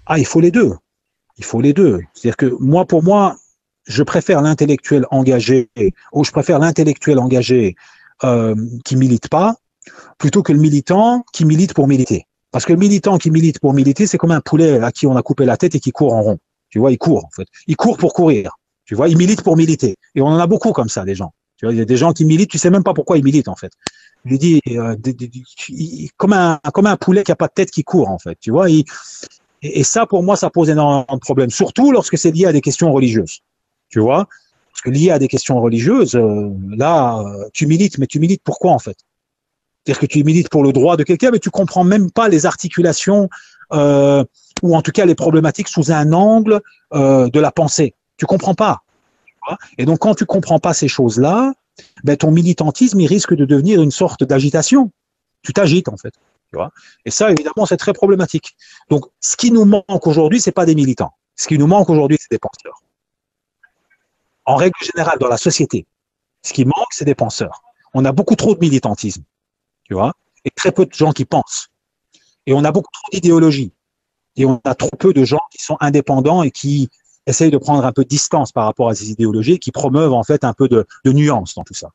Ah, il faut les deux. Il faut les deux. C'est-à-dire que moi, pour moi, je préfère l'intellectuel engagé, ou je préfère l'intellectuel engagé qui milite pas, plutôt que le militant qui milite pour militer. Parce que le militant qui milite pour militer, c'est comme un poulet à qui on a coupé la tête et qui court en rond. Tu vois, il court en fait. Il court pour courir. Tu vois, il milite pour militer. Et on en a beaucoup comme ça, des gens. Tu vois, il y a des gens qui militent, tu sais même pas pourquoi ils militent en fait. Je lui dis, comme un poulet qui a pas de tête qui court en fait. Tu vois, et ça pour moi, ça pose énormément de problèmes. Surtout lorsque c'est lié à des questions religieuses. Tu vois, parce que lié à des questions religieuses, là, tu milites, mais tu milites pourquoi en fait? C'est-à-dire que tu milites pour le droit de quelqu'un, mais tu comprends même pas les articulations ou en tout cas les problématiques sous un angle de la pensée. Tu comprends pas. Et donc quand tu comprends pas ces choses-là, ben, ton militantisme il risque de devenir une sorte d'agitation. Tu t'agites en fait. Tu vois. Et ça, évidemment, c'est très problématique. Donc, ce qui nous manque aujourd'hui, c'est pas des militants. Ce qui nous manque aujourd'hui, c'est des penseurs. En règle générale, dans la société, ce qui manque, c'est des penseurs. On a beaucoup trop de militantisme, tu vois, et très peu de gens qui pensent. Et on a beaucoup trop d'idéologie. Et on a trop peu de gens qui sont indépendants et qui essayent de prendre un peu de distance par rapport à ces idéologies, qui promeuvent en fait un peu de nuance dans tout ça.